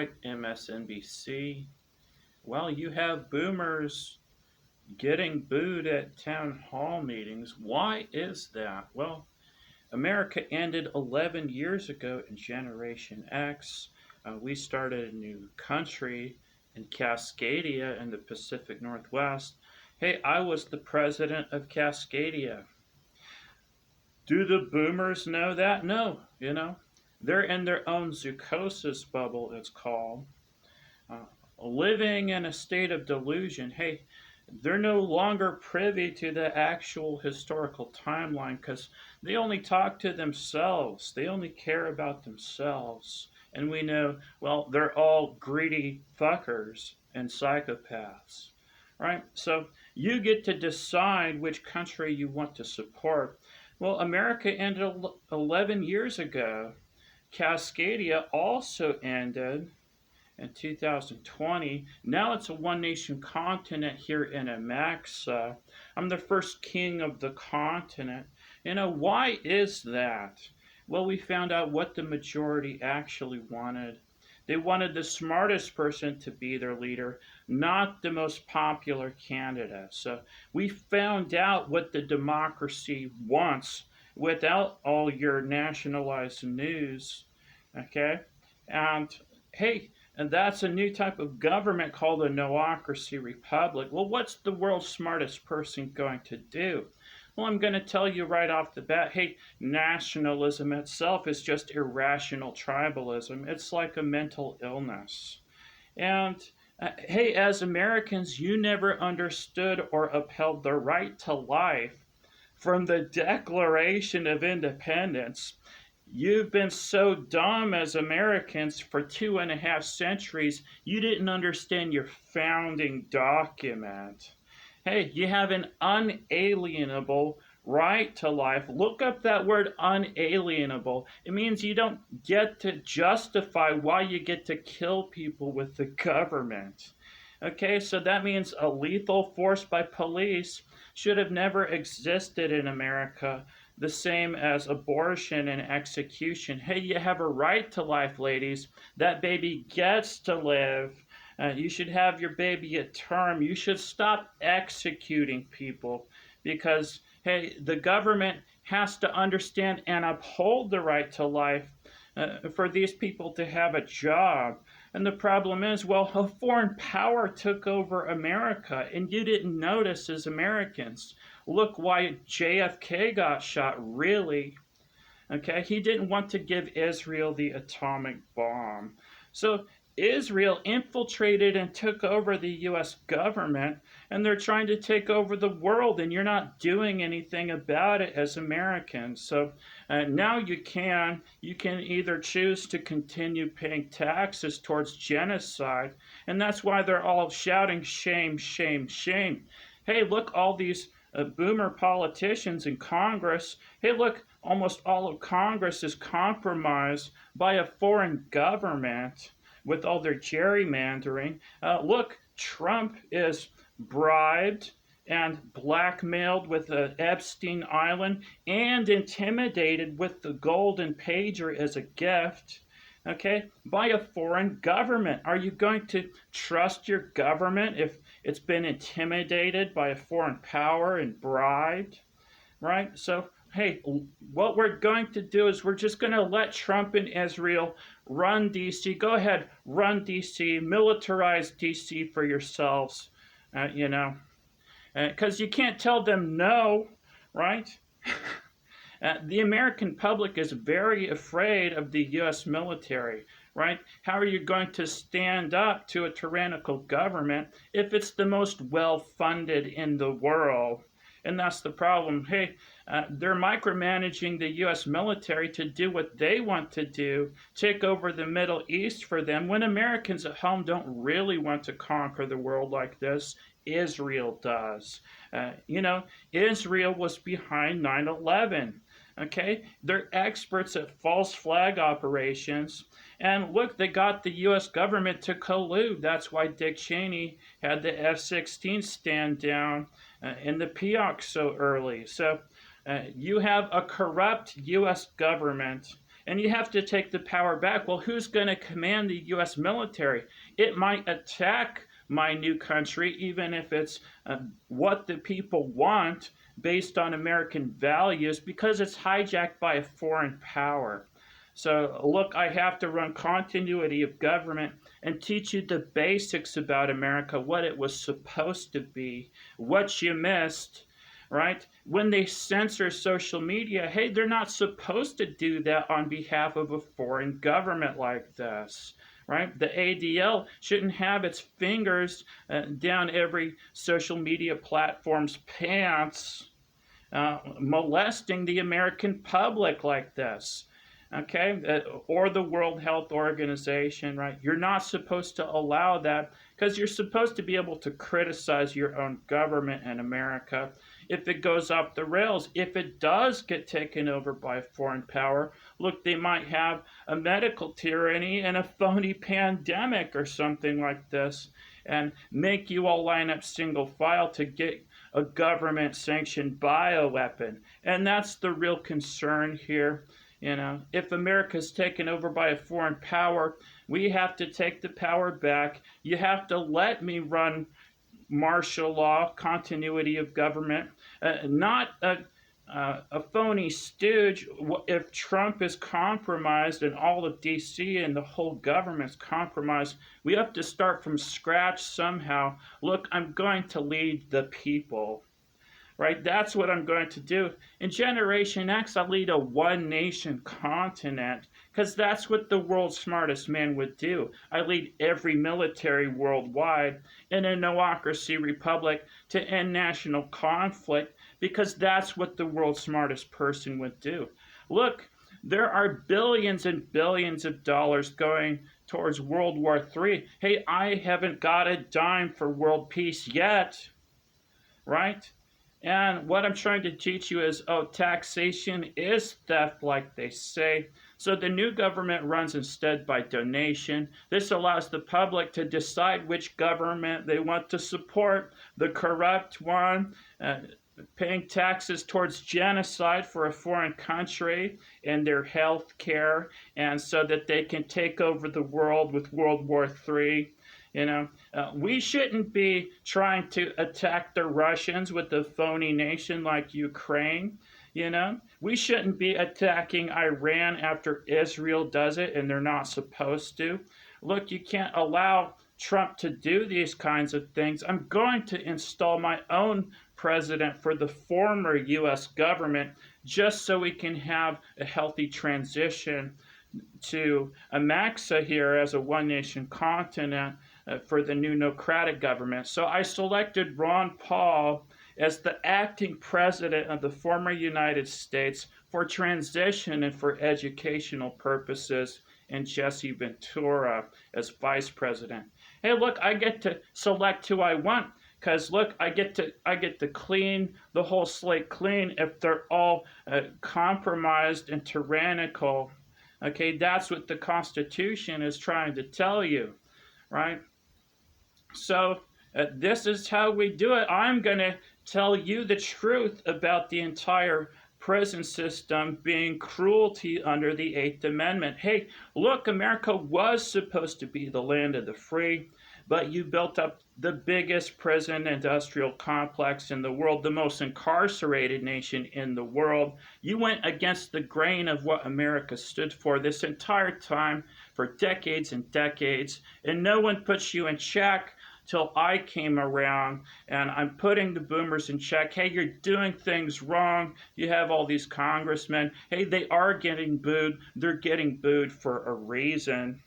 right, MSNBC. Well, you have boomers getting booed at town hall meetings. Why is that? Well, America ended 11 years ago in Generation X. We started a new country in Cascadia in the Pacific Northwest. Hey, I was the president of Cascadia. Do the boomers know that? No, They're in their own Zucosis bubble, it's called. Uh, Living in a state of delusion. Hey, they're no longer privy to the actual historical timeline because they only talk to themselves. They only care about themselves. And we know, well, they're all greedy fuckers and psychopaths, right? So you get to decide which country you want to support. Well, America ended 11 years ago. Cascadia also ended in 2020. Now it's a one nation continent here in Amaxa. I'm the first king of the continent. Why is that? Well, we found out what the majority actually wanted. They wanted the smartest person to be their leader, not the most popular candidate. So we found out what the democracy wants without all your nationalized news. Okay? And hey, and that's a new type of government called a noocracy republic. Well, what's the world's smartest person going to do? Well, I'm going to tell you right off the bat, hey, nationalism itself is just irrational tribalism. It's like a mental illness. And hey, as Americans, you never understood or upheld the right to life from the Declaration of Independence. You've been so dumb as Americans for 2.5 centuries, you didn't understand your founding document. Hey, you have an unalienable right to life. Look up that word unalienable. It means you don't get to justify why you get to kill people with the government. Okay, so that means a lethal force by police should have never existed in America, the same as abortion and execution. Hey, you have a right to life, ladies. That baby gets to live. You should have your baby at term. You should stop executing people because, hey, the government has to understand and uphold the right to life for these people to have a job. And the problem is, well, a foreign power took over America, and you didn't notice as Americans. Look why JFK got shot, really. Okay, he didn't want to give Israel the atomic bomb. So Israel infiltrated and took over the US government, and they're trying to take over the world, and you're not doing anything about it as Americans. So now you can either choose to continue paying taxes towards genocide, and that's why they're all shouting shame, shame, shame. Hey, look, all these boomer politicians in Congress. Hey, look, almost all of Congress is compromised by a foreign government with all their gerrymandering. Look, Trump is bribed and blackmailed with the Epstein Island and intimidated with the golden pager as a gift. Okay, by a foreign government. Are you going to trust your government if it's been intimidated by a foreign power and bribed? Right? So, hey, what we're going to do is we're just going to let Trump and Israel run DC. Go ahead, run DC, militarize DC for yourselves, because you can't tell them no, right? The American public is very afraid of the U.S. military, right? How are you going to stand up to a tyrannical government if it's the most well-funded in the world? And that's the problem. Hey, they're micromanaging the U.S. military to do what they want to do, take over the Middle East for them, when Americans at home don't really want to conquer the world like this. Israel does. Israel was behind 9/11. Okay, they're experts at false flag operations. And look, they got the U.S. government to collude. That's why Dick Cheney had the F-16 stand down in the PEOC so early. So you have a corrupt U.S. government, and you have to take the power back. Well, who's going to command the U.S. military? It might attack my new country, even if it's what the people want based on American values, because it's hijacked by a foreign power. So, look, I have to run continuity of government and teach you the basics about America, what it was supposed to be, what you missed, right? When they censor social media, hey, they're not supposed to do that on behalf of a foreign government like this. Right? The ADL shouldn't have its fingers down every social media platform's pants, molesting the American public like this. Okay, or the World Health Organization, right? You're not supposed to allow that, because you're supposed to be able to criticize your own government in America if it goes off the rails. If it does get taken over by a foreign power, look, they might have a medical tyranny and a phony pandemic or something like this, and make you all line up single file to get a government sanctioned bioweapon. And that's the real concern here. You know, if America's taken over by a foreign power, we have to take the power back. You have to let me run martial law, continuity of government, not a phony stooge. If Trump is compromised and all of D.C. and the whole government's compromised, we have to start from scratch somehow. Look, I'm going to lead the people. Right? That's what I'm going to do. In Generation X, I'll lead a one-nation continent, because that's what the world's smartest man would do. I lead every military worldwide in a no-ocracy republic to end national conflict, because that's what the world's smartest person would do. Look, there are billions and billions of dollars going towards World War III. Hey, I haven't got a dime for world peace yet, right? And what I'm trying to teach you is, oh, taxation is theft, like they say. So the new government runs instead by donation. This allows the public to decide which government they want to support. The corrupt one, paying taxes towards genocide for a foreign country and their health care, and so that they can take over the world with World War III. You know, we shouldn't be trying to attack the Russians with a phony nation like Ukraine. You know, we shouldn't be attacking Iran after Israel does it and they're not supposed to. Look, you can't allow Trump to do these kinds of things. I'm going to install my own president for the former U.S. government, just so we can have a healthy transition to Amaxa here as a one-nation continent for the new Democratic government. So I selected Ron Paul as the acting president of the former United States for transition and for educational purposes, and Jesse Ventura as vice president. Hey, look, I get to select who I want, because look, I get to clean the whole slate clean if they're all compromised and tyrannical. Okay, that's what the Constitution is trying to tell you, right? So this is how we do it. I'm going to tell you the truth about the entire prison system being cruelty under the Eighth Amendment. Hey, look, America was supposed to be the land of the free, but you built up the biggest prison industrial complex in the world, the most incarcerated nation in the world. You went against the grain of what America stood for this entire time, for decades and decades, and no one puts you in check till I came around, and I'm putting the boomers in check. Hey, you're doing things wrong. You have all these congressmen. Hey, they are getting booed. They're getting booed for a reason.